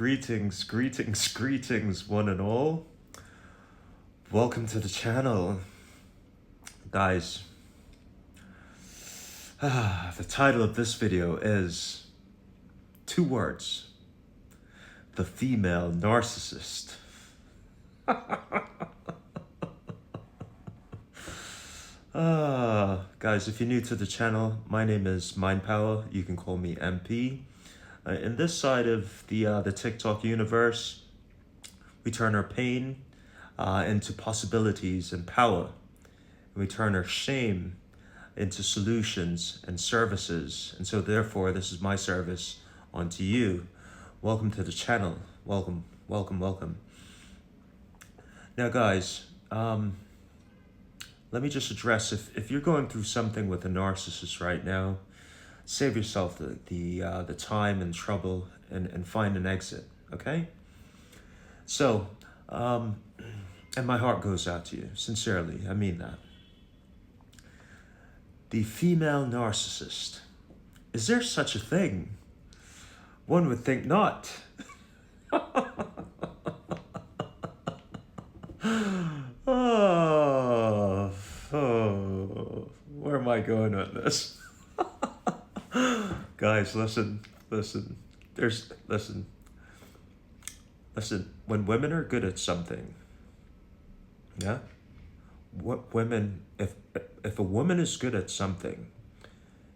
Greetings, one and all. Welcome to the channel. Guys, the title of this video is 2 words: the female narcissist. Guys, if you're new to the channel, my name is Mind Power. You can call me MP. In this side of the TikTok universe, we turn our pain into possibilities and power. We turn our shame into solutions and services. And so therefore, this is my service onto you. Welcome to the channel. Welcome. Now guys, let me just address, if you're going through something with a narcissist right now, save yourself the time and trouble and find an exit, okay? So, and my heart goes out to you, sincerely, I mean that. The female narcissist. Is there such a thing? One would think not. Where am I going with this? Guys, listen. When women are good at something, yeah? If a woman is good at something,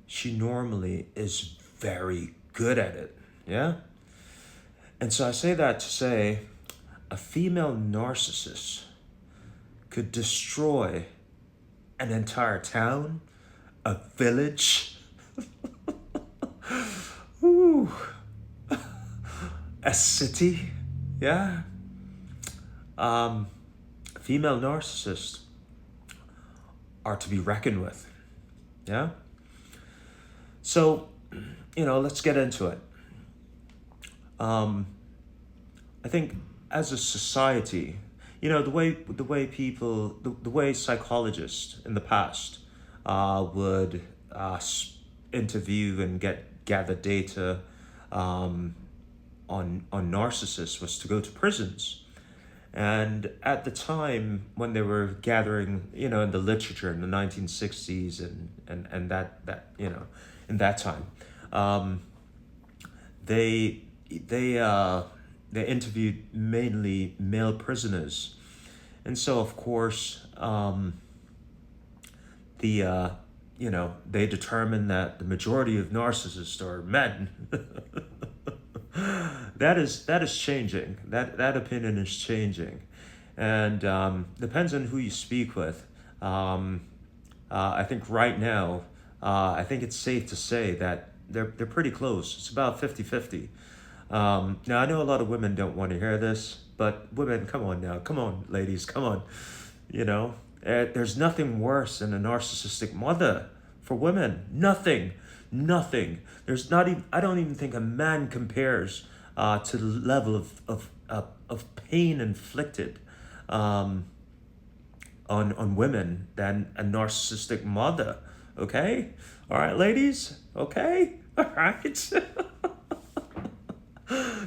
she normally is very good at it, yeah? And so I say that to say, a female narcissist could destroy an entire town, a village, ooh, a city, yeah? Female narcissists are to be reckoned with, yeah? So, let's get into it. I think as a society, the way psychologists in the past would interview and gather data on narcissists was to go to prisons. And at the time when they were gathering, in the literature in the 1960s and that in that time, they interviewed mainly male prisoners. And so of course, they determined that the majority of narcissists are men. That is changing. That opinion is changing, and depends on who you speak with. I think right now, I think it's safe to say that they're pretty close. It's about 50-50. Now I know a lot of women don't want to hear this, but women, come on, ladies, come on. There's nothing worse than a narcissistic mother for women. Nothing. There's not even. I don't even think a man compares to the level of pain inflicted on women than a narcissistic mother. Okay, all right, ladies. Okay, all right.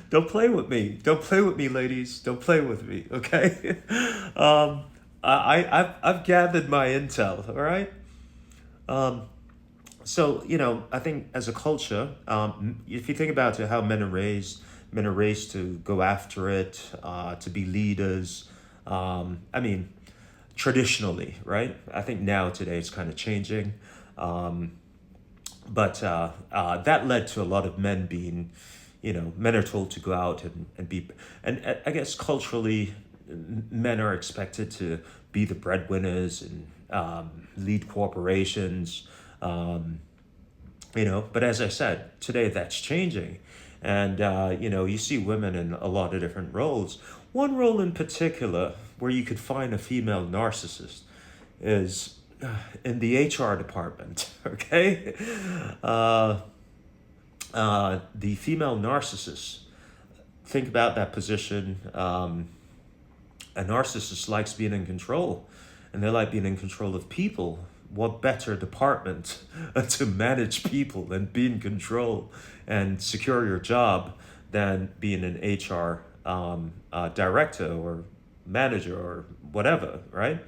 Don't play with me, ladies. Don't play with me. Okay. I've gathered my intel. All right. So, I think as a culture, if you think about it, how men are raised to go after it, to be leaders. Traditionally, right? I think now today it's kind of changing. But that led to a lot of men being, men are told to go out and be, and I guess culturally, men are expected to be the breadwinners and lead corporations. But as I said, today that's changing. And, you see women in a lot of different roles. One role in particular where you could find a female narcissist is in the HR department, okay? The female narcissist, think about that position. A narcissist likes being in control, and they like being in control of people. What better department to manage people and be in control and secure your job than being an HR director or manager or whatever, right?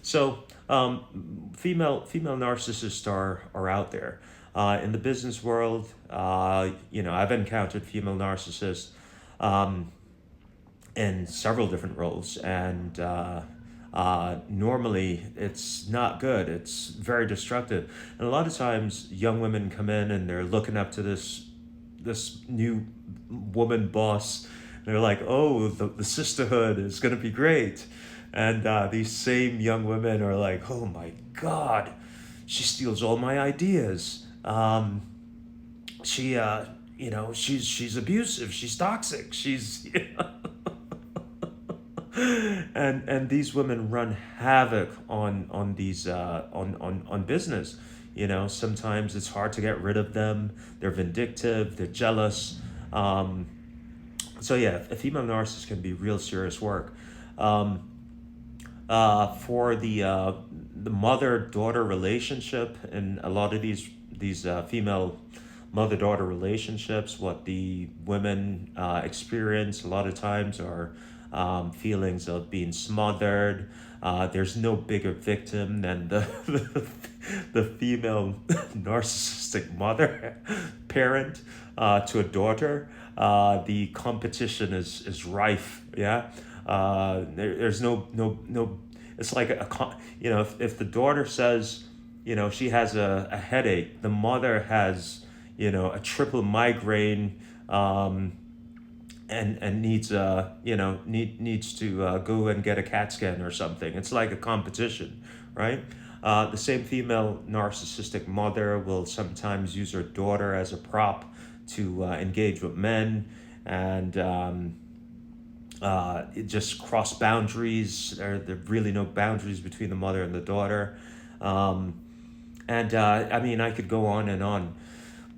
So female narcissists are out there. In the business world, I've encountered female narcissists um, in several different roles, and normally it's not good. It's very destructive, and a lot of times young women come in and they're looking up to this new woman boss. They're like, oh, the sisterhood is going to be great. And these same young women are like, oh my God, she steals all my ideas. She's abusive. She's toxic. She's, and these women run havoc on these on business. Sometimes it's hard to get rid of them. They're vindictive. They're jealous. So yeah, a female narcissist can be real serious work. For the mother-daughter relationship, and a lot of these female mother-daughter relationships, what the women experience a lot of times are feelings of being smothered. There's no bigger victim than the female narcissistic mother parent to a daughter. The competition is rife. Yeah. There's no. It's like if the daughter says, she has a headache, the mother has, a triple migraine, and needs needs to go and get a CAT scan or something. It's like a competition, right? The same female narcissistic mother will sometimes use her daughter as a prop to engage with men, and it just cross boundaries. There are really no boundaries between the mother and the daughter. I could go on and on.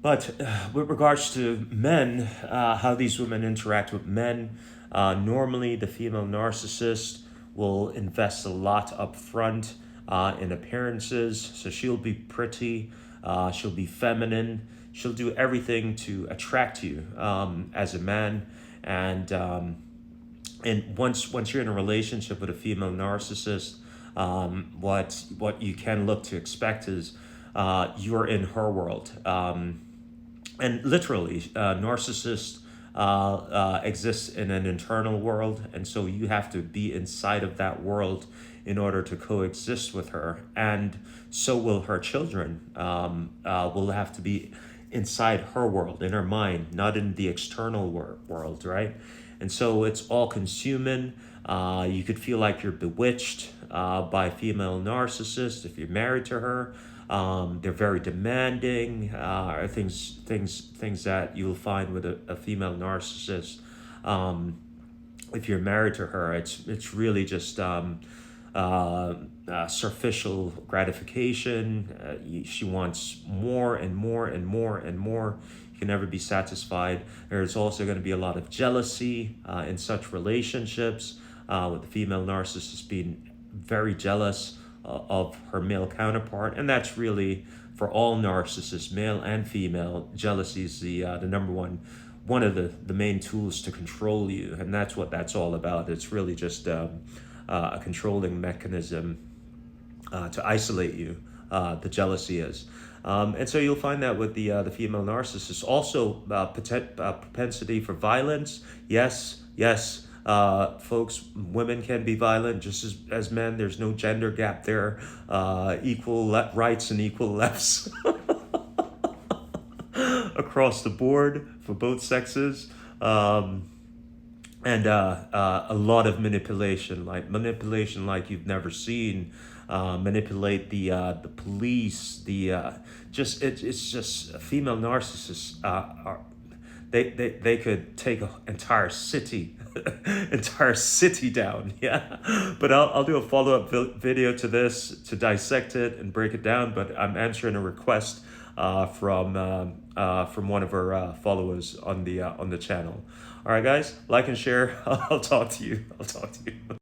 But with regards to men, how these women interact with men, normally the female narcissist will invest a lot up front in appearances. So she'll be pretty, she'll be feminine, she'll do everything to attract you as a man. And once you're in a relationship with a female narcissist, what you can look to expect is you're in her world. And literally, narcissist exists in an internal world, and so you have to be inside of that world in order to coexist with her. And so will her children. Will have to be inside her world, in her mind, not in the external world, right? And so it's all consuming. You could feel like you're bewitched by a female narcissist if you're married to her. They're very demanding, things that you'll find with a female narcissist. If you're married to her, it's really just superficial gratification. She wants more and more and more and more. You can never be satisfied. There's also going to be a lot of jealousy in such relationships, with the female narcissist being very jealous of her male counterpart. And that's really, for all narcissists, male and female, jealousy is the number one of the main tools to control you. And that's what that's all about. It's really just a controlling mechanism to isolate you. The jealousy is. And so you'll find that with the female narcissist. Also, propensity for violence. Yes, folks, women can be violent just as men. There's no gender gap there. Equal rights and equal lefts across the board for both sexes. And a lot of manipulation like you've never seen. Manipulate the police. It's just female narcissists they could take an entire city down. Yeah, but I'll do a follow-up video to this to dissect it and break it down. But I'm answering a request from one of our followers on the channel. All right, guys, like and share. I'll talk to you.